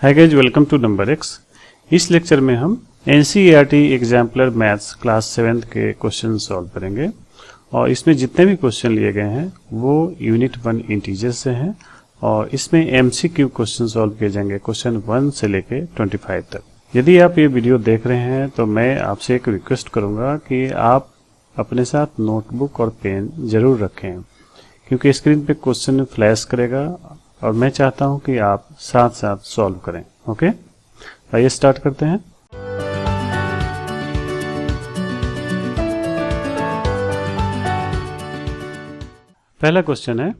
Hi guys, welcome to number x. इस lecture में हम एनसीईआरटी एग्जाम्पलर मैथ्स क्लास 7 के क्वेश्चन सॉल्व करेंगे और इसमें जितने भी क्वेश्चन लिए गए हैं वो यूनिट 1 इंटीजर से हैं और इसमें एमसीक्यू क्वेश्चन सॉल्व किए जाएंगे क्वेश्चन 1 से लेके 25 तक। यदि आप ये वीडियो देख रहे हैं तो मैं आपसे एक रिक्वेस्ट करूंगा कि आप अपने साथ नोटबुक और पेन जरूर रखें, क्योंकि स्क्रीन पे क्वेश्चन फ्लैश करेगा और मैं चाहता हूं कि आप साथ साथ सॉल्व करें। ओके, आइए स्टार्ट करते हैं। पहला क्वेश्चन है,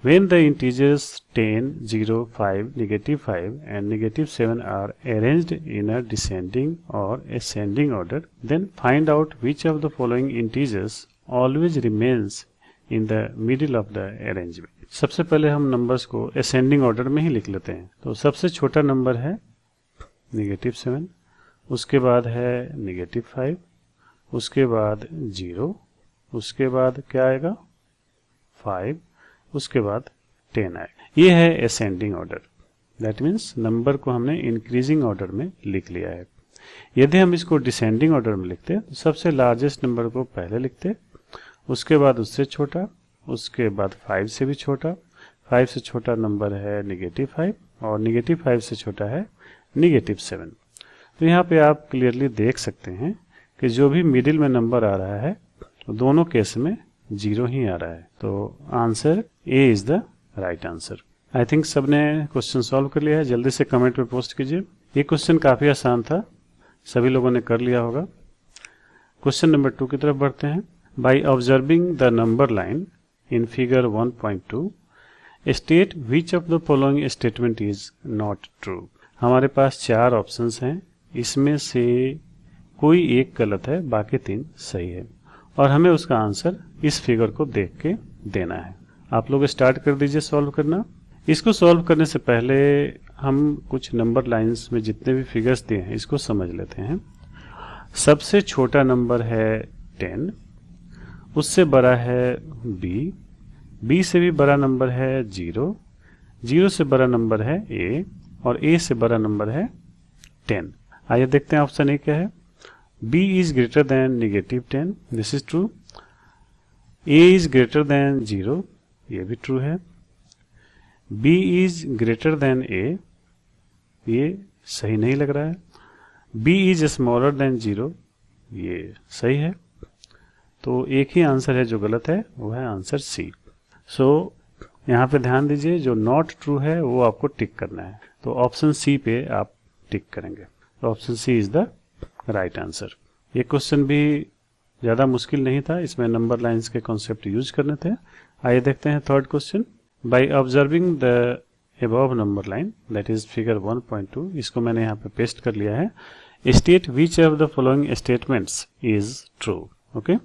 when the integers 10, 0, 5, -5 and -7 are arranged in a descending or ascending order, then find out which of the following integers always remains in the middle of the arrangement। सबसे पहले हम numbers को ascending order में ही लिख लेते हैं। तो सबसे छोटा नंबर है -7, उसके बाद है -5, उसके बाद 0, उसके बाद क्या आएगा 5, उसके बाद 10 आएगा। ये है ascending order. That means number को हमने इंक्रीजिंग ऑर्डर में लिख लिया है। यदि हम इसको डिसेंडिंग ऑर्डर में लिखते तो सबसे लार्जेस्ट नंबर को पहले लिखते, उसके बाद उससे छोटा, उसके बाद 5 से भी छोटा, 5 से छोटा नंबर है -5 और -5 से छोटा है -7। तो यहाँ पे आप क्लियरली देख सकते हैं कि जो भी मिडिल में नंबर आ रहा है तो दोनों केस में 0 ही आ रहा है। तो answer A is the right answer. I think सबने क्वेश्चन सॉल्व कर लिया है। जल्दी से कमेंट पे पोस्ट कीजिए। ये क्वेश्चन काफी आसान था, सभी लोगों ने कर लिया होगा। क्वेश्चन नंबर 2 की तरफ बढ़ते हैं। By observing the number line in figure 1.2 state which of the following statement is not true। हमारे पास 4 ऑप्शंस हैं, इसमें से कोई एक गलत है, बाकी 3 सही है और हमें उसका आंसर इस फिगर को देख के देना है। आप लोग स्टार्ट कर दीजिए सॉल्व करना। इसको सॉल्व करने से पहले हम कुछ नंबर लाइंस में जितने भी फिगर्स दिए हैं इसको समझ लेते हैं। सबसे छोटा नंबर है 10, उससे बड़ा है बी से भी बड़ा नंबर है 0, 0 से बड़ा नंबर है ए और ए से बड़ा नंबर है 10। आइए देखते हैं ऑप्शन ए क्या है। b is greater than -10, this is true. a is greater than 0, ये भी ट्रू है। b is greater than a, ये सही नहीं लग रहा है। b इज स्मॉलर देन 0, ये सही है। तो एक ही आंसर है जो गलत है, वो है आंसर सी। सो यहाँ पे ध्यान दीजिए, जो नॉट ट्रू है वो आपको टिक करना है, तो ऑप्शन सी पे आप टिक करेंगे। तो option C is the right answer. ये क्वेश्चन भी ज़्यादा मुश्किल नहीं था, इसमें नंबर लाइंस के कॉन्सेप्ट यूज करने थे। आइए देखते हैं third question. By observing the above number line, that is figure 1.2, इसको मैंने यहाँ पे पेस्ट कर लिया है। State which of the following statements is true. Okay,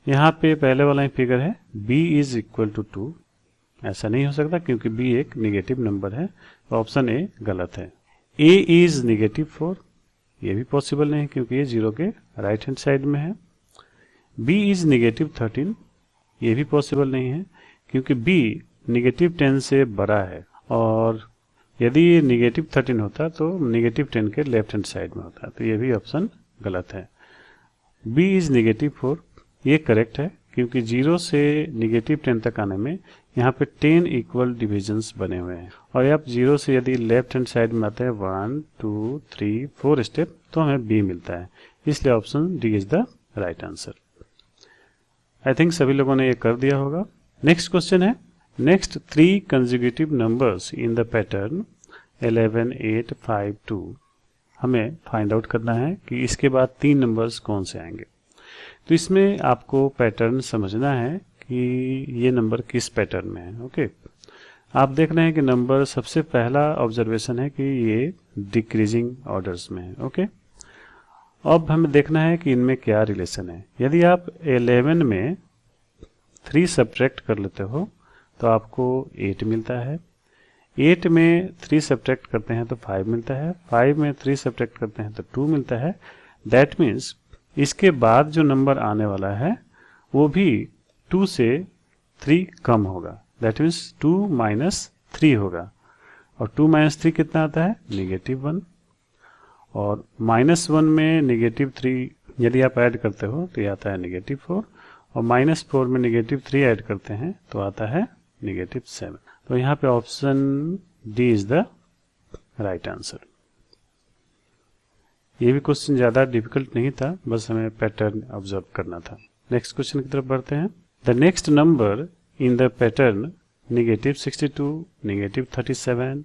यहाँ पे पहले वाला ही फिगर है b इज इक्वल टू 2, ऐसा नहीं हो सकता क्योंकि b एक निगेटिव नंबर है, तो ऑप्शन ए गलत है। a इज -4, ये भी पॉसिबल नहीं क्योंकि ये 0 के राइट हैंड साइड में है। b इज -13, ये भी पॉसिबल नहीं है क्योंकि b -10 से बड़ा है और यदि ये -13 होता तो -10 के लेफ्ट हैंड साइड में होता, तो ये भी ऑप्शन गलत है। b इज -4, ये करेक्ट है क्योंकि 0 से -10 तक आने में यहाँ पे 10 इक्वल डिविजन्स बने हुए हैं और आप 0 से यदि लेफ्ट हैंड साइड में आते हैं 1, 2, 3, 4 स्टेप तो हमें b मिलता है, इसलिए option D is the right answer. I think सभी लोगों ने ये कर दिया होगा। नेक्स्ट क्वेश्चन है, next 3 consecutive numbers in the pattern 11, 8, 5, 2, हमें फाइंड आउट करना है कि इसके बाद 3 नंबर्स कौन से आएंगे। तो इसमें आपको पैटर्न समझना है कि ये नंबर किस पैटर्न में है। ओके, आप देख रहे हैं कि नंबर, सबसे पहला ऑब्जर्वेशन है कि ये डिक्रीजिंग ऑर्डर्स में है। ओके, अब हमें देखना है कि इनमें क्या रिलेशन है। यदि आप 11 में 3 सब्ट्रैक्ट कर लेते हो तो आपको 8 मिलता है। 8 में 3 सब्ट्रैक्ट करते हैं तो 5 मिलता है। 5 में 3 सब्ट्रैक्ट करते हैं तो 2 मिलता है। दैट मीन्स इसके बाद जो नंबर आने वाला है वो भी 2 से 3 कम होगा। दैट मीन्स 2 - 3 होगा। और 2 - 3 कितना आता है, -1, और -1 में -3 यदि आप ऐड करते हो तो ये आता है -4, और -4 में -3 ऐड करते हैं तो आता है -7। तो यहाँ पे option D is the right answer. ये भी क्वेश्चन ज़्यादा डिफिकल्ट नहीं था, बस हमें पैटर्न ऑब्जर्व करना था। नेक्स्ट क्वेश्चन की तरफ बढ़ते हैं। The next number in the pattern -62, -37,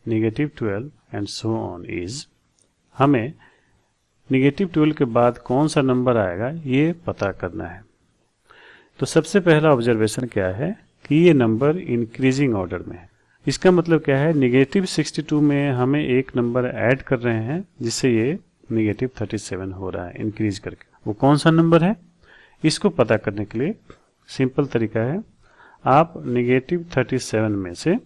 -12 and so on is, हमें -12 के बाद कौन सा नंबर आएगा ये पता करना है। तो सबसे पहला ऑब्जर्वेशन क्या है कि ये नंबर इंक्रीजिंग ऑर्डर में है। इसका मतलब क्या है, -62 में हमें एक नंबर ऐड कर रहे हैं जिससे ये -37 हो रहा है इंक्रीज करके। वो कौन सा नंबर है, इसको पता करने के लिए सिंपल तरीका है, आप -37 में से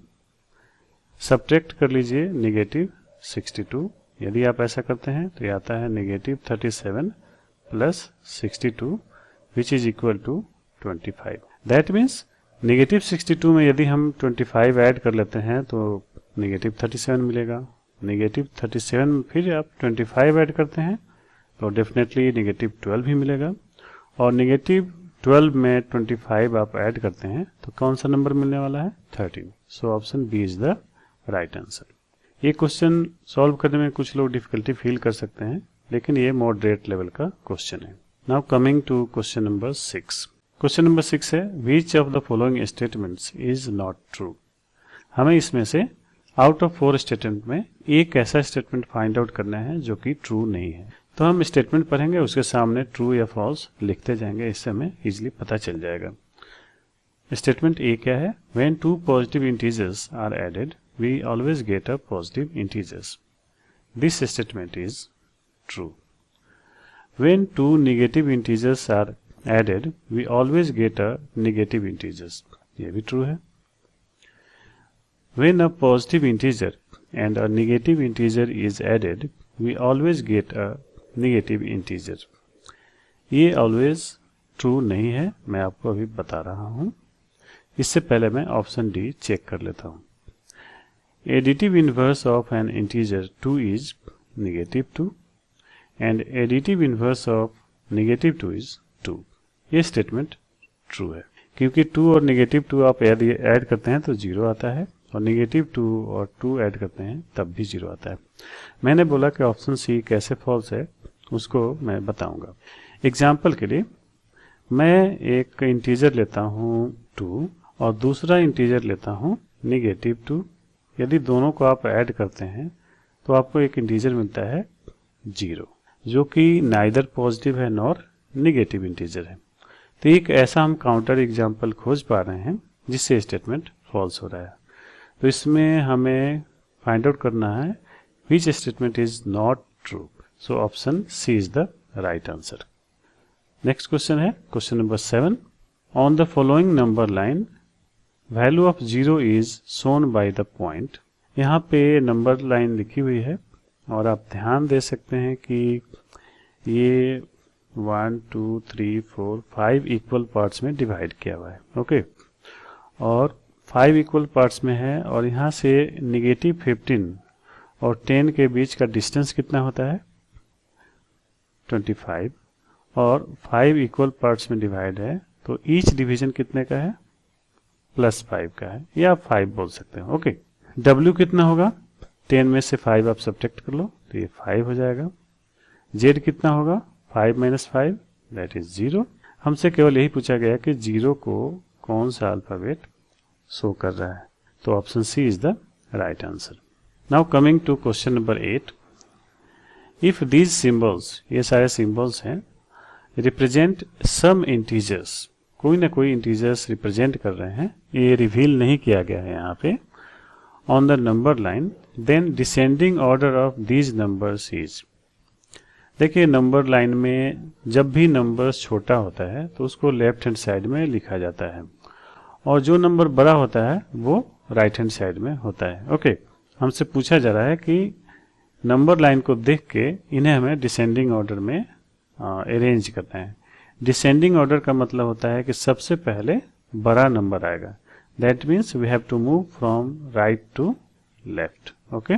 सब्ट्रैक्ट कर लीजिए -62। यदि आप ऐसा करते हैं तो ये आता है -37 + 62 which is equal to 25। That means -62 में यदि हम 25 ऐड कर लेते हैं तो -37 मिलेगा। -37 में फिर आप 25 ऐड करते हैं तो डेफिनेटली -12 ही मिलेगा, और -12 में 25 आप ऐड करते हैं तो कौन सा नंबर मिलने वाला है, 13। So option B is the right answer. ये क्वेश्चन सॉल्व करने में कुछ लोग डिफिकल्टी फील कर सकते हैं, लेकिन ये मॉडरेट लेवल का क्वेश्चन है। Now coming to question number 6। Question number 6 है, which of the following statements is not true. हमें इसमें से आउट ऑफ 4 स्टेटमेंट में एक ऐसा स्टेटमेंट फाइंड आउट करना है जो कि ट्रू नहीं है। तो हम स्टेटमेंट पढ़ेंगे, उसके सामने ट्रू या फॉल्स लिखते जाएंगे, इससे हमें इजीली पता चल जाएगा। स्टेटमेंट ए क्या है, when 2 positive integers are added we always get a positive integers. This statement is true. When 2 negative integers are added, we always get a negative integers. ये भी true है। When a positive integer and a negative integer is added, we always get a negative integer. ये always true नहीं है, मैं आपको अभी बता रहा हूँ। इससे पहले मैं ऑप्शन डी चेक कर लेता हूँ। Additive inverse of an integer 2 is -2 and additive inverse of -2 is 2। ये स्टेटमेंट ट्रू है, क्योंकि 2 और -2 आप ऐड करते हैं तो 0 आता है, और -2 और 2 ऐड करते हैं तब भी 0 आता है। मैंने बोला कि ऑप्शन सी कैसे फॉल्स है उसको मैं बताऊंगा। एग्जाम्पल के लिए मैं एक इंटीजर लेता हूँ 2 और दूसरा इंटीजर लेता हूँ -2। यदि दोनों को आप ऐड करते हैं तो आपको एक इंटीजर मिलता है 0, जो कि नाइदर पॉजिटिव है नॉर नेगेटिव इंटीजर है। तो एक ऐसा हम काउंटर एग्जांपल खोज पा रहे हैं जिससे स्टेटमेंट फॉल्स हो रहा है। तो इसमें हमें फाइंड आउट करना है which statement is not true. So option C is the right answer. Next question है question number 7। On the following number line value of 0 is shown by the point. यहाँ पे नंबर लाइन लिखी हुई है और आप ध्यान दे सकते हैं कि ये 1 2 3 4 5 इक्वल पार्ट्स में डिवाइड किया हुआ है। ओके, और 5 इक्वल पार्ट्स में है, और यहाँ से -15 और 10 के बीच का डिस्टेंस कितना होता है, 25, और 5 इक्वल पार्ट्स में डिवाइड है तो ईच डिवीजन कितने का है, +5 का है, या आप 5 बोल सकते हैं। ओके, W कितना होगा, 10 में से 5 आप सब्ट्रैक्ट कर लो तो ये 5 हो जाएगा। Z कितना होगा, 5 - 5 दैट इज 0। हमसे केवल यही पूछा गया कि 0 को कौन सा अल्फाबेट शो कर रहा है, तो option C is the right answer. Now coming to question number 8। If these symbols, ये सारे सिंबल्स हैं, रिप्रेजेंट सम इंटीजर्स, कोई ना कोई इंटीजर्स रिप्रेजेंट कर रहे हैं, ये रिवील नहीं किया गया है यहाँ पे, on the number line, then descending order of these numbers is. देखिए नंबर लाइन में जब भी नंबर्स छोटा होता है तो उसको लेफ्ट हैंड साइड में लिखा जाता है, और जो नंबर बड़ा होता है वो राइट हैंड साइड में होता है। ओके, हमसे पूछा जा रहा है कि नंबर लाइन को देख के इन्हें हमें डिसेंडिंग ऑर्डर में अरेंज करना है। डिसेंडिंग ऑर्डर का मतलब होता है कि सबसे पहले बड़ा नंबर आएगा, that means we have to move from right to left. Okay,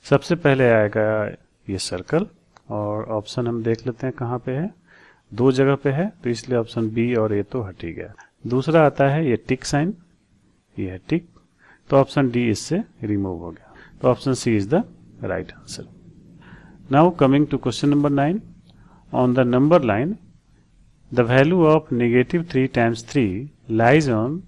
सबसे पहले आएगा ये सर्कल, और ऑप्शन हम देख लेते हैं कहाँ पे है, दो जगह पे है, तो इसलिए ऑप्शन बी और ए तो हट ही गया। दूसरा आता है ये टिक साइन, ये है टिक, तो ऑप्शन डी इससे रिमूव हो गया, तो option C is the right answer. Now coming to question number 9, on the number line the value of -3 times 3 lies on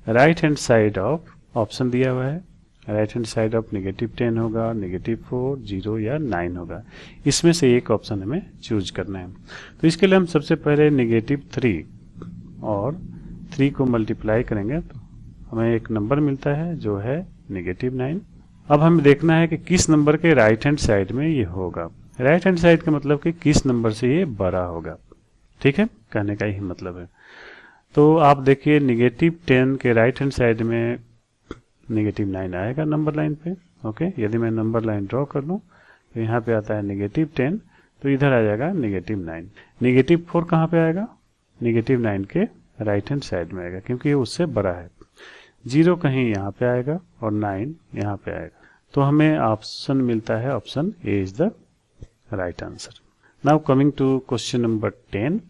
right hand side of, option दिया हुआ है, राइट हैंड साइड ऑफ -10 होगा, -4, 0 या 9 होगा, इसमें से एक ऑप्शन हमें चूज करना है। तो इसके लिए हम सबसे पहले -3 और 3 को मल्टीप्लाई करेंगे तो हमें एक नंबर मिलता है जो है -9। अब हमें देखना है कि किस नंबर के राइट हैंड साइड में ये होगा। राइट हैंड साइड का मतलब कि किस नंबर से ये बड़ा होगा, ठीक है, कहने का यही मतलब है। तो आप देखिए -10 के राइट हैंड साइड में -9 आएगा नंबर लाइन पे। ओके, यदि मैं नंबर लाइन ड्रॉ कर लूँ तो यहाँ पे आता है -10, तो इधर आ जाएगा -9। -4 कहाँ पे आएगा, -9 के राइट हैंड साइड में आएगा क्योंकि ये उससे बड़ा है। 0 कहीं यहाँ पे आएगा और 9 यहाँ पे आएगा, तो हमें ऑप्शन मिलता है option A is the right answer. Now coming to question number 10,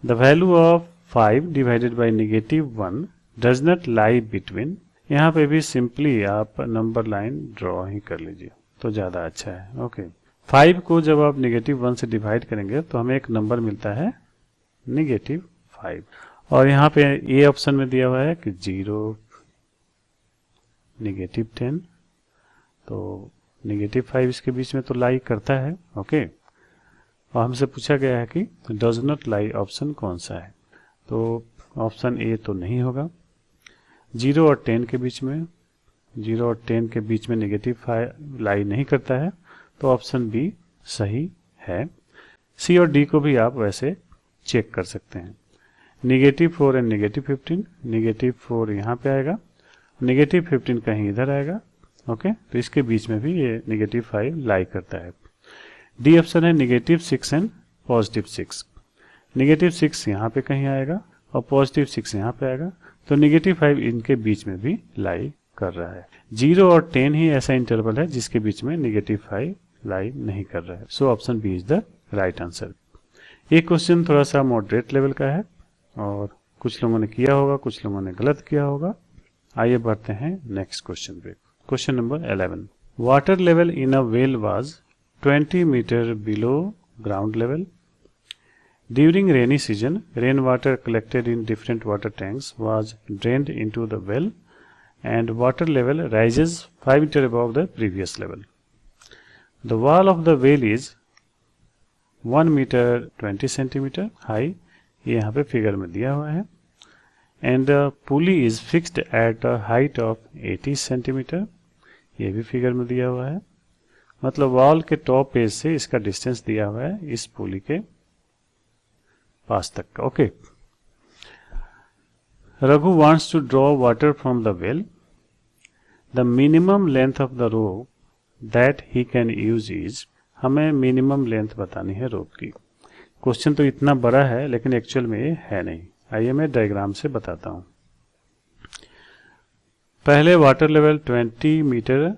the value of 5 divided by -1 does not lie between, यहाँ पे भी सिंपली आप नंबर लाइन ड्रॉ ही कर लीजिए तो ज़्यादा अच्छा है। ओके, 5 को जब आप -1 से डिवाइड करेंगे तो हमें एक नंबर मिलता है -5, और यहाँ पे ए ऑप्शन में दिया हुआ है कि 0, -10, तो -5 इसके बीच में तो लाई करता है। ओके, और हमसे पूछा गया है कि डज नॉट लाई ऑप्शन कौन सा है, तो ऑप्शन ए तो नहीं होगा। 0 और 10 के बीच में, 0 और 10 के बीच में -5 लाई नहीं करता है, तो ऑप्शन बी सही है। सी और डी को भी आप वैसे चेक कर सकते हैं। -4 एंड -15, -4 यहाँ पे आएगा, -15 कहीं इधर आएगा। ओके, तो इसके बीच में भी ये -5 लाई करता है। डी ऑप्शन है -6 एंड +6, -6 यहाँ पे कहीं आएगा और +6 यहाँ पे आएगा, तो -5 इनके बीच में भी लाई कर रहा है। 0 और 10 ही ऐसा इंटरवल है जिसके बीच में -5 लाई नहीं कर रहा है, so option B is the right answer. ये क्वेश्चन थोड़ा सा मॉडरेट लेवल का है और कुछ लोगों ने किया होगा, कुछ लोगों ने गलत किया होगा। आइए बढ़ते हैं नेक्स्ट क्वेश्चन पे। Question number 11, water level in a well was 20 meter below ground level. During rainy season, rainwater collected in different water tanks was drained into the well and water level rises 5 meters above the previous level. The wall of the well is 1 meter 20 centimeter high, ये यहाँ पे figure में दिया हुआ है, and the pulley is fixed at a height of 80 centimeter, ये भी figure में दिया हुआ है, मतलब वॉल के टॉप पेज से इसका डिस्टेंस दिया हुआ है इस पुली के पास तक का। Okay, Raghu wants to draw water from the well, the minimum length of the rope that he can use is, हमें मिनिमम लेंथ बतानी है रोप की। क्वेश्चन तो इतना बड़ा है लेकिन एक्चुअल में ये है नहीं। आइए मैं डायग्राम से बताता हूं। पहले वाटर लेवल 20 मीटर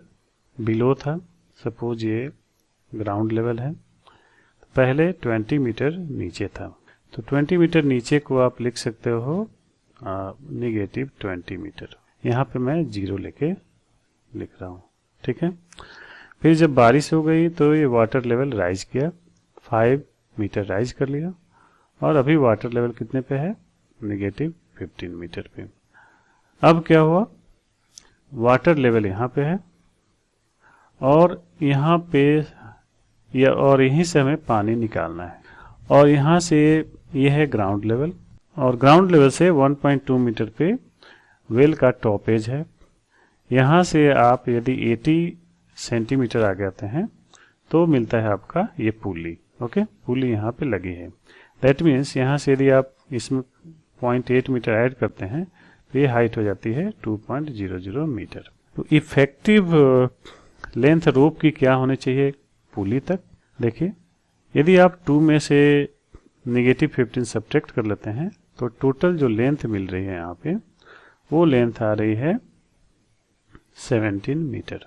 बिलो था, सपोज ये ग्राउंड लेवल है, पहले 20 मीटर नीचे था, तो 20 मीटर नीचे को आप लिख सकते हो -20 मीटर। यहाँ पे मैं 0 लेके लिख रहा हूँ, ठीक है। फिर जब बारिश हो गई तो ये वाटर लेवल राइज किया, 5 मीटर राइज कर लिया, और अभी वाटर लेवल कितने पे है, -15 मीटर पे। अब क्या हुआ, वाटर लेवल यहाँ पे है और यहाँ पे और यहीं से हमें पानी निकालना है, और यहाँ से ये है ग्राउंड लेवल, और ग्राउंड लेवल से 1.2 मीटर पे वेल का टॉप एज है। यहाँ से आप यदि 80 सेंटीमीटर आगे आते हैं तो मिलता है आपका ये पुली। ओके, पुली यहाँ पे लगी है, दैट मीन्स यहाँ से यदि आप इसमें 0.8 मीटर ऐड करते हैं तो ये हाइट हो जाती है 2.00 मीटर। तो इफेक्टिव लेंथ रोप की क्या होनी चाहिए पुली तक, देखिए यदि आप 2 में से -15 सब्ट्रैक्ट कर लेते हैं तो टोटल जो लेंथ मिल रही है यहाँ पे वो लेंथ आ रही है 17 मीटर।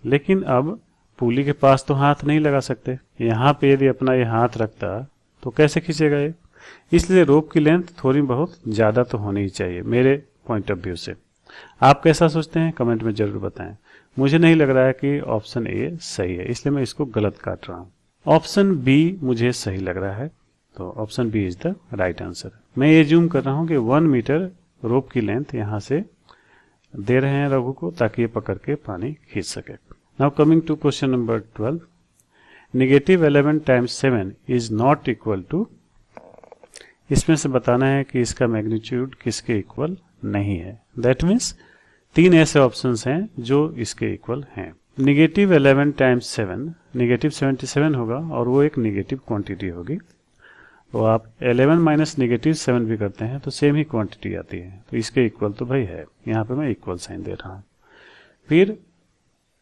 लेकिन अब पुली के पास तो हाथ नहीं लगा सकते, यहाँ पे यदि अपना ये हाथ रखता तो कैसे खींचेगा ये, इसलिए रोप की लेंथ थोड़ी बहुत ज़्यादा तो होनी ही चाहिए मेरे पॉइंट ऑफ व्यू से। आप कैसा सोचते हैं कमेंट में ज़रूर बताएं। मुझे नहीं लग रहा है कि ऑप्शन ए सही है, इसलिए मैं इसको गलत काट रहा हूँ। ऑप्शन बी मुझे सही लग रहा है, तो option B is the right answer. मैं ये जूम कर रहा हूँ कि 1 मीटर रोप की लेंथ यहाँ से दे रहे हैं रघु को ताकि ये पकड़ के पानी खींच सके। Now coming to question number 12, negative 11 times 7 is not equal to, इसमें से बताना है कि इसका मैग्नीट्यूड किसके इक्वल नहीं है। दैट मीन्स 3 ऐसे ऑप्शंस हैं जो इसके इक्वल हैं। नेगेटिव 11 टाइम्स 7 नेगेटिव 77 होगा और वो एक नेगेटिव क्वांटिटी होगी, तो आप 11 माइनस नेगेटिव 7 भी करते हैं तो सेम ही क्वांटिटी आती है, तो इसके इक्वल तो भाई है, यहाँ पे मैं इक्वल साइन दे रहा हूँ। फिर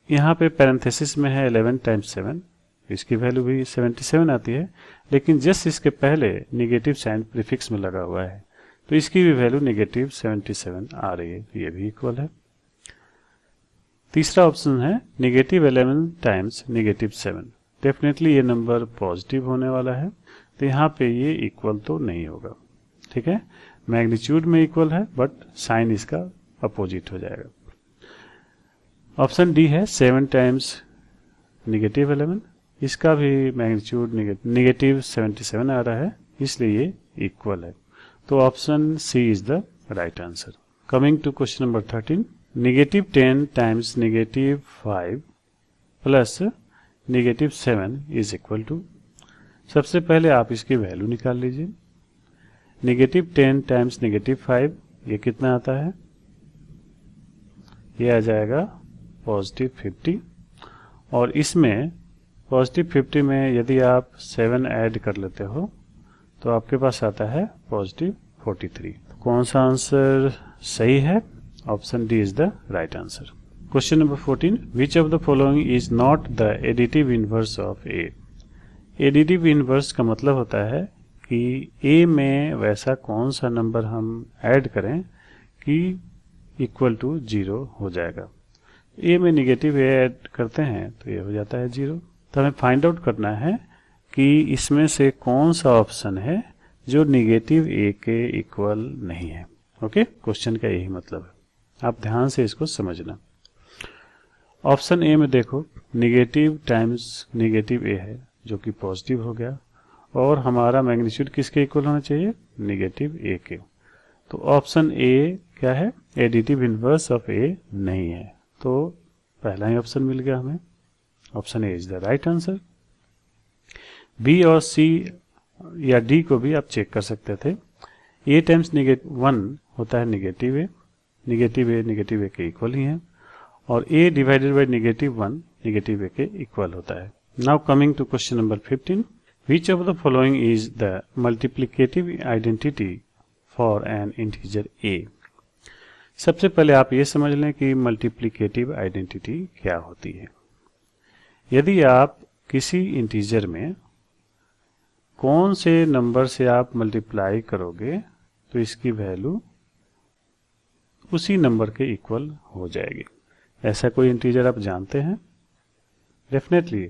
यहाँ पे पैरेंथेसिस में है 11 टाइम्स 7, इसकी वैल्यू भी 77 आती है, लेकिन जस्ट इसके पहले नेगेटिव साइन प्रीफिक्स में लगा हुआ है तो इसकी भी वैल्यू नेगेटिव 77 आ रही है, ये भी इक्वल है। तीसरा ऑप्शन है नेगेटिव 11 टाइम्स नेगेटिव 7, डेफिनेटली ये नंबर पॉजिटिव होने वाला है, तो यहाँ पे ये इक्वल तो नहीं होगा। ठीक है, मैग्नीट्यूड में इक्वल है बट साइन इसका अपोजिट हो जाएगा। ऑप्शन डी है 7 टाइम्स नेगेटिव 11, इसका भी मैग्नीट्यूड नेगेटिव 77 आ रहा है, इसलिए ये इक्वल है, तो option C is the right answer. Coming to question number 13, negative 10 times negative 5 plus negative 7 is equal to, सबसे पहले आप इसकी वैल्यू निकाल लीजिए। नेगेटिव 10 टाइम्स नेगेटिव 5 ये कितना आता है, ये आ जाएगा पॉजिटिव 50, और इसमें पॉजिटिव 50 में यदि आप 7 ऐड कर लेते हो तो आपके पास आता है पॉजिटिव 43। तो कौन सा आंसर सही है, option D is the right answer. Question number 14, which of the following is not the additive inverse of A. Additive inverse का मतलब होता है कि ए में वैसा कौन सा नंबर हम ऐड करें कि इक्वल टू 0 हो जाएगा। ए में निगेटिव ए ऐड करते हैं तो ये हो जाता है 0, तो हमें फाइंड आउट करना है कि इसमें से कौन सा ऑप्शन है जो निगेटिव ए के इक्वल नहीं है। ओके, क्वेश्चन का यही मतलब है, आप ध्यान से इसको समझना। ऑप्शन ए में देखो निगेटिव टाइम्स निगेटिव ए है जो कि पॉजिटिव हो गया, और हमारा मैग्नीट्यूड किसके इक्वल होना चाहिए, निगेटिव ए के, तो ऑप्शन ए क्या है, एडिटिव इनवर्स ऑफ ए नहीं है, तो पहला ही ऑप्शन मिल गया हमें, option A is the right answer. B और सी या डी को भी आप चेक कर सकते थे। ए टाइम्स नेगेटिव 1 होता है निगेटिव ए निगेटिव ए के इक्वल ही है, और ए डिवाइडेड बाई नेगेटिव 1 निगेटिव ए के इक्वल होता है। Now coming to question number 15, which of the following is the multiplicative identity for an integer a? सबसे पहले आप ये समझ लें कि मल्टीप्लिकेटिव आइडेंटिटी क्या होती है। यदि आप किसी इंटीजर में कौन से नंबर से आप मल्टीप्लाई करोगे तो इसकी वैल्यू उसी नंबर के इक्वल हो जाएगी। ऐसा कोई इंटीजर आप जानते हैं? डेफिनेटली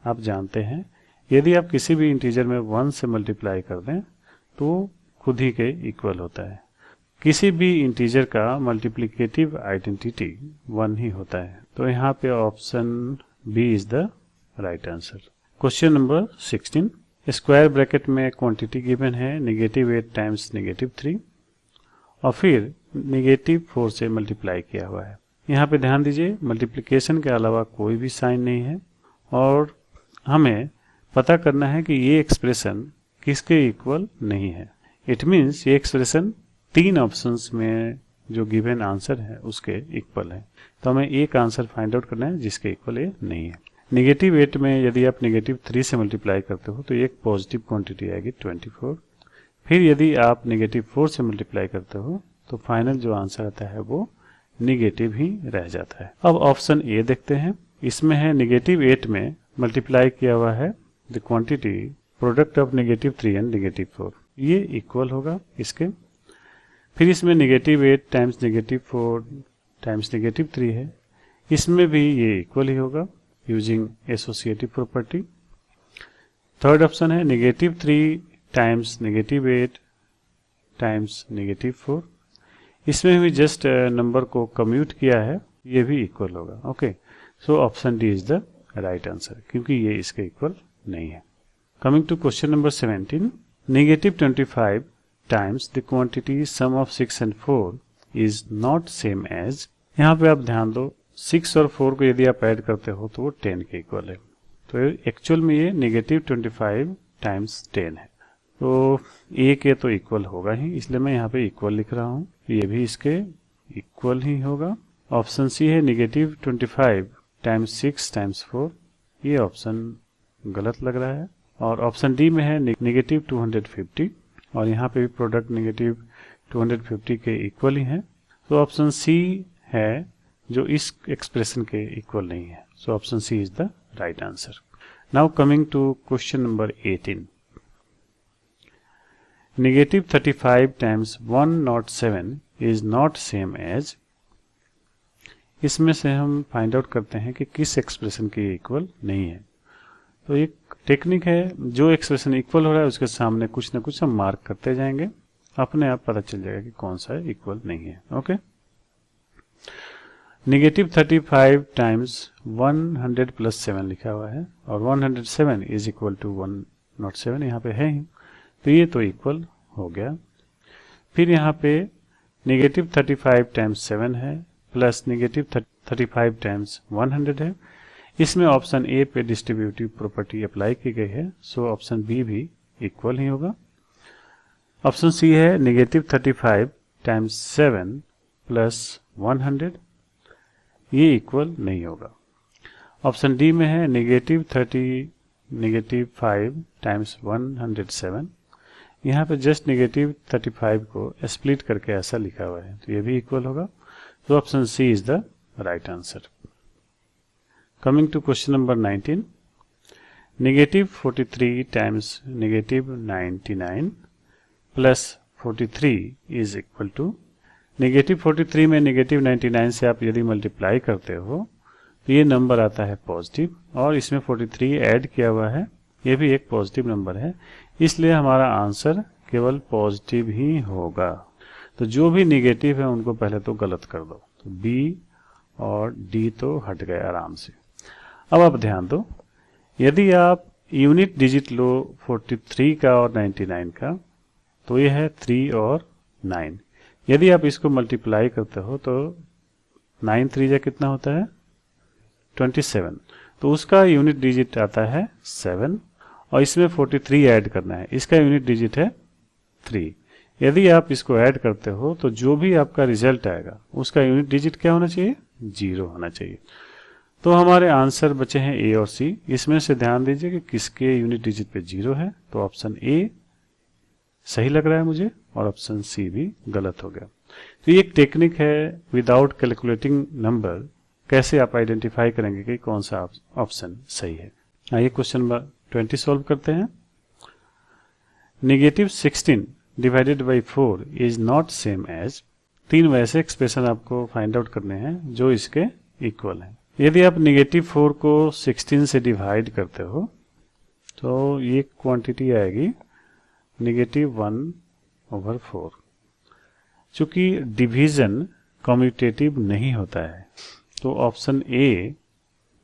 आप जानते हैं, यदि आप किसी भी इंटीजर में 1 से मल्टीप्लाई कर दें तो खुद ही के इक्वल होता है। किसी भी इंटीजर का मल्टीप्लिकेटिव आइडेंटिटी 1 ही होता है, तो यहाँ पे option B is the right answer. Question number 16, square bracket में क्वांटिटी गिवन है नेगेटिव 8 टाइम्स नेगेटिव 3 और फिर नेगेटिव 4 से मल्टीप्लाई किया हुआ है। यहाँ पे ध्यान दीजिए, मल्टीप्लिकेशन के अलावा कोई भी साइन नहीं है, और हमें पता करना है कि ये एक्सप्रेशन किसके इक्वल नहीं है। इट मीन्स ये एक्सप्रेशन 3 ऑप्शंस में जो गिवन आंसर है उसके इक्वल है, तो हमें एक आंसर फाइंड आउट करना है जिसके इक्वल ये नहीं है। नेगेटिव 8 में यदि आप नेगेटिव 3 से मल्टीप्लाई करते हो तो एक पॉजिटिव क्वांटिटी आएगी 24, फिर यदि आप नेगेटिव 4 से मल्टीप्लाई करते हो तो फाइनल जो आंसर आता है वो निगेटिव ही रह जाता है। अब ऑप्शन ए देखते हैं, इसमें है नेगेटिव 8 में मल्टीप्लाई किया हुआ है the quantity product of negative 3 and negative 4, ये इक्वल होगा इसके। फिर इसमें negative 8 times negative 4 times negative 3 है, इसमें भी ये इक्वल ही होगा using associative property. Third option है -3 टाइम्स -8 टाइम्स -4। इसमें भी जस्ट नंबर को कम्यूट किया है, ये भी इक्वल होगा। Okay, so option D is the right answer, क्योंकि ये इसके इक्वल नहीं है। Coming to question number 17, -25 times the quantity sum of 6 and 4 is not same as. यहाँ पे आप ध्यान दो, 6 और 4 को यदि आप ऐड करते हो तो वो 10 के इक्वल है। तो एक्चुअल में ये -25 टाइम्स 10 है, तो ए के तो इक्वल होगा ही, इसलिए मैं यहाँ पे इक्वल लिख रहा हूँ। ये भी इसके इक्वल ही होगा। ऑप्शन सी है -25 टाइम्स 6 टाइम्स 4, ये ऑप्शन गलत लग रहा है। और ऑप्शन डी में है -250, और यहाँ पे भी प्रोडक्ट -250 के इक्वल ही है। तो ऑप्शन सी है जो इस एक्सप्रेशन के इक्वल नहीं है। So option C is the right answer. Now coming to question number 18, -35 times 107 is not same as. इसमें से हम फाइंड आउट करते हैं कि किस एक्सप्रेशन के इक्वल नहीं है। तो एक टेक्निक है, जो एक्सप्रेशन इक्वल हो रहा है उसके सामने कुछ ना कुछ हम मार्क करते जाएंगे, अपने आप पता चल जाएगा कि कौन सा इक्वल नहीं है। ओके, -35 टाइम्स 100 + 7 लिखा हुआ है, और 107 इज इक्वल टू 107 यहाँ पे है ही, तो ये तो इक्वल हो गया। फिर यहाँ पे -35 टाइम्स 7 है प्लस -35 टाइम्स 100 है। इसमें ऑप्शन ए पे डिस्ट्रीब्यूटिव प्रॉपर्टी अप्लाई की गई है, सो ऑप्शन बी भी इक्वल ही होगा। ऑप्शन सी है -35 टाइम्स 7 प्लस 100, ये इक्वल नहीं होगा। ऑप्शन डी में है -5 टाइम्स 107, यहाँ पे जस्ट -35 को स्प्लिट करके ऐसा लिखा हुआ है, तो ये भी इक्वल होगा। तो option C is the right answer. Coming to question number 19, -43 times -99 plus 43 is equal to. -43 में -99 से आप यदि मल्टीप्लाई करते हो तो ये नंबर आता है पॉजिटिव, और इसमें 43 ऐड किया हुआ है, ये भी एक पॉजिटिव नंबर है, इसलिए हमारा आंसर केवल पॉजिटिव ही होगा। तो जो भी निगेटिव है उनको पहले तो गलत कर दो, तो बी और डी तो हट गए आराम से। अब आप ध्यान दो, यदि आप यूनिट डिजिट लो 43 का और 99 का, तो ये है 3 और 9। यदि आप इसको मल्टीप्लाई करते हो तो 9 3 जा कितना होता है 27, तो उसका यूनिट डिजिट आता है 7, और इसमें 43 ऐड करना है, इसका यूनिट डिजिट है 3। यदि आप इसको ऐड करते हो तो जो भी आपका रिजल्ट आएगा उसका यूनिट डिजिट क्या होना चाहिए, 0 होना चाहिए। तो हमारे आंसर बचे हैं ए और सी। इसमें से ध्यान दीजिए कि किसके यूनिट डिजिट पे 0 है, तो ऑप्शन ए सही लग रहा है मुझे, और ऑप्शन सी भी गलत हो गया। तो ये एक टेक्निक है, विदाउट कैलकुलेटिंग नंबर कैसे आप आइडेंटिफाई करेंगे कि कौन सा ऑप्शन सही है। आइए क्वेश्चन नंबर 20 सॉल्व करते हैं। -16 divided by 4 is not same as. 3 वैसे एक्सप्रेशन आपको फाइंड आउट करने हैं जो इसके इक्वल हैं। यदि आप -4 को 16 से डिवाइड करते हो तो ये क्वांटिटी आएगी -1/4। चूंकि डिवीजन कम्यूटेटिव नहीं होता है, तो ऑप्शन ए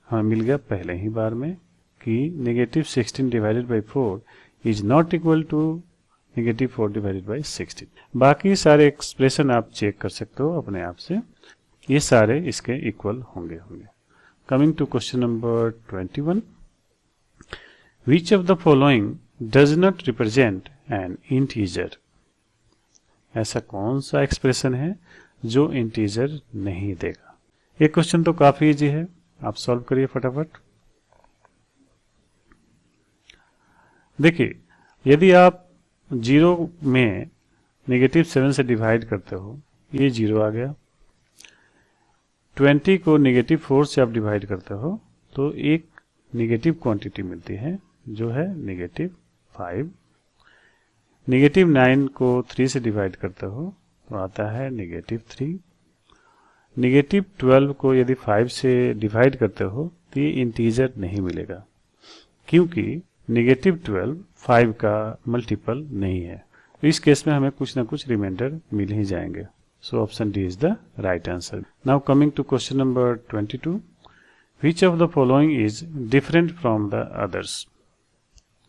हमें मिल गया पहले ही बार में कि -16 divided by 4 is not equal to -4 divided by 16। बाकी सारे एक्सप्रेशन आप चेक कर सकते हो अपने आप से, ये सारे इसके इक्वल होंगे। Coming to question number 21, which of the following does not represent an integer. ऐसा कौन सा एक्सप्रेशन है जो इंटीजर नहीं देगा। ये क्वेश्चन तो काफी इजी है, आप सॉल्व करिए फटाफट। देखिए, यदि आप 0 में -7 से डिवाइड करते हो, ये 0 आ गया। 20 को -4 से आप डिवाइड करते हो तो एक नेगेटिव क्वांटिटी मिलती है जो है -5। -9 को 3 से डिवाइड करते हो तो आता है -3। -12 को यदि 5 से डिवाइड करते हो तो ये इंटीजर नहीं मिलेगा, क्योंकि -12 5 का मल्टीपल नहीं है। तो इस केस में हमें कुछ ना कुछ रिमाइंडर मिल ही जाएंगे। So option D is the right answer. Now coming to question number 22, which of the following is different from the others.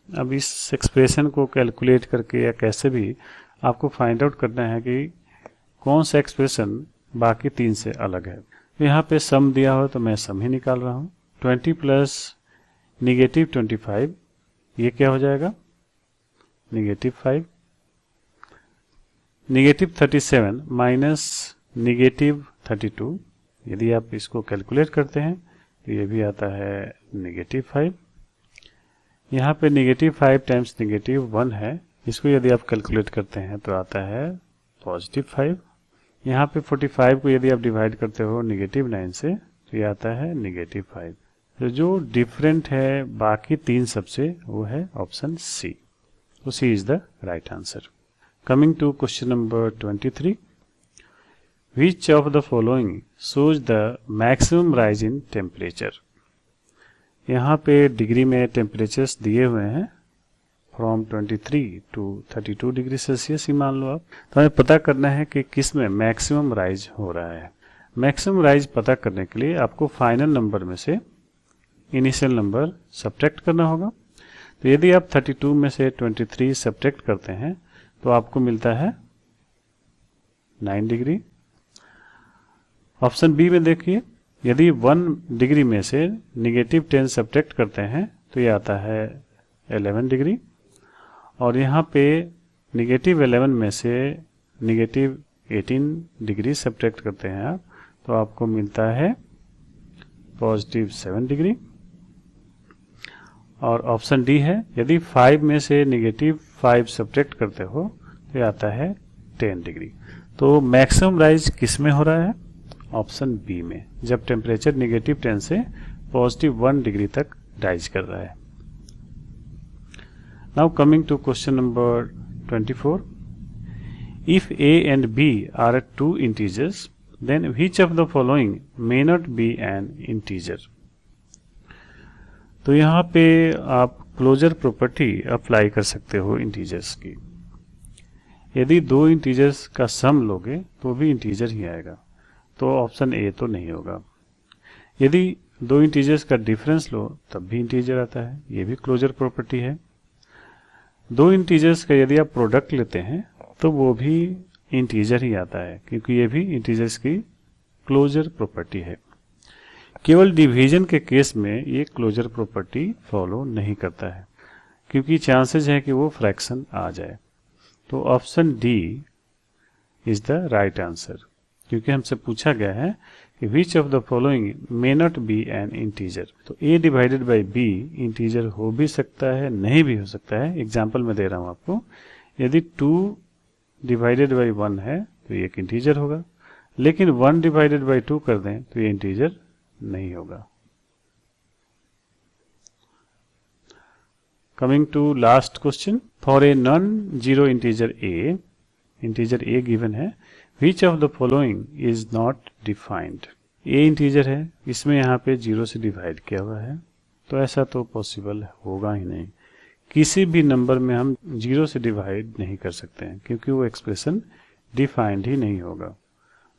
अब इस एक्सप्रेशन को कैलकुलेट करके या कैसे भी आपको फाइंड आउट करना है कि कौन सा एक्सप्रेशन बाकी 3 से अलग है। तो यहाँ पे सम दिया हो तो मैं सम ही निकाल रहा हूँ। 20 प्लस -25, ये क्या हो जाएगा, -5। -37 माइनस -32, यदि आप इसको कैलकुलेट करते हैं तो ये भी आता है -5। यहाँ पे -5 टाइम्स -1 है, इसको यदि आप कैलकुलेट करते हैं तो आता है +5। यहाँ पे 45 को यदि आप डिवाइड करते हो -9 से तो ये आता है -5। तो जो डिफरेंट है बाकी 3 सबसे वो है ऑप्शन सी। तो C is the right answer. Coming to question number 23, which of the following shows the maximum rise in temperature. यहाँ पे डिग्री में टेम्परेचर्स दिए हुए हैं फ्रॉम 23 टू 32 डिग्री सेल्सियस ही मान लो आप। तो हमें पता करना है कि किस में मैक्सिमम राइज हो रहा है। मैक्सिमम राइज पता करने के लिए आपको फाइनल नंबर में से इनिशियल नंबर सब्ट्रैक्ट करना होगा। तो यदि आप 32 में से 23 सब्ट्रैक्ट करते हैं तो आपको मिलता है 9 डिग्री। ऑप्शन बी में देखिए, यदि 1 डिग्री में से -10 सब्ट्रैक्ट करते हैं तो ये आता है 11 डिग्री। और यहाँ पे -11 में से -18 डिग्री सब्ट्रैक्ट करते हैं आप तो आपको मिलता है +7 डिग्री। और ऑप्शन डी है, यदि 5 में से -5 सब्ट्रैक्ट करते हो तो ये आता है 10 डिग्री। तो मैक्सिमम राइज किस में हो रहा है, ऑप्शन बी में, जब टेम्परेचर -10 से +1 डिग्री तक राइज कर रहा है। Now coming to question number 24, if a and b are two integers, then which of the following may not be an integer। तो यहाँ पे आप क्लोजर प्रॉपर्टी अप्लाई कर सकते हो इंटीजर्स की। यदि 2 इंटीजर्स का सम लोगे तो भी इंटीजर ही आएगा, तो ऑप्शन ए तो नहीं होगा। यदि 2 इंटीजर्स का डिफरेंस लो तब भी इंटीजर आता है, ये भी क्लोजर प्रॉपर्टी है। 2 इंटीजर्स का यदि आप प्रोडक्ट लेते हैं तो वो भी इंटीजर ही आता है, क्योंकि ये भी इंटीजर्स की क्लोजर प्रॉपर्टी है। केवल डिवीजन के केस में ये क्लोजर प्रॉपर्टी फॉलो नहीं करता है, क्योंकि चांसेस है कि वो फ्रैक्शन आ जाए। तो option D is the right answer, क्योंकि हमसे पूछा गया है कि विच of the following may not be N integer. तो a divided by b integer हो भी सकता है, नहीं भी हो सकता है। एग्जाम्पल में दे रहा हूं आपको, यदि 2 डिवाइडेड बाई 1 है तो ये एक इंटीजर होगा, लेकिन 1 डिवाइडेड बाई 2 कर दें तो ये इंटीजर नहीं होगा। Coming to last question, for a non zero integer a given है, which of the following is not defined. A integer है, इसमें यहाँ पे 0 से डिवाइड किया हुआ है, तो ऐसा तो पॉसिबल होगा ही नहीं। किसी भी नंबर में हम 0 से डिवाइड नहीं कर सकते हैं, क्योंकि वो एक्सप्रेशन डिफाइंड ही नहीं होगा।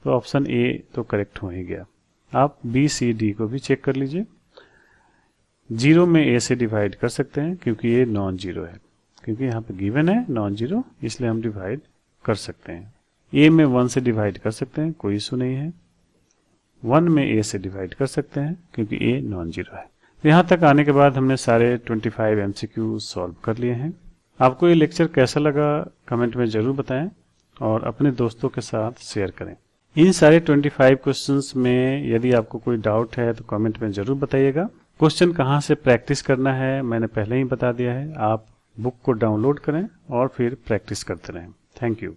तो ऑप्शन ए तो करेक्ट हो ही गया। आप बी सी डी को भी चेक कर लीजिए। 0 में ए से डिवाइड कर सकते हैं क्योंकि ये नॉन जीरो है, क्योंकि यहाँ पे गिवन है नॉन जीरो, इसलिए हम डिवाइड कर सकते हैं। ए में 1 से डिवाइड कर सकते हैं, कोई इशू नहीं है। 1 में ए से डिवाइड कर सकते हैं क्योंकि ए नॉन जीरो है। यहाँ तक आने के बाद हमने सारे 25 MCQ सॉल्व कर लिए हैं। आपको ये लेक्चर कैसा लगा कमेंट में ज़रूर बताएं और अपने दोस्तों के साथ शेयर करें। इन सारे 25 क्वेश्चंस में यदि आपको कोई डाउट है तो कमेंट में ज़रूर बताइएगा। क्वेश्चन कहाँ से प्रैक्टिस करना है मैंने पहले ही बता दिया है। आप बुक को डाउनलोड करें और फिर प्रैक्टिस करते रहें। Thank you.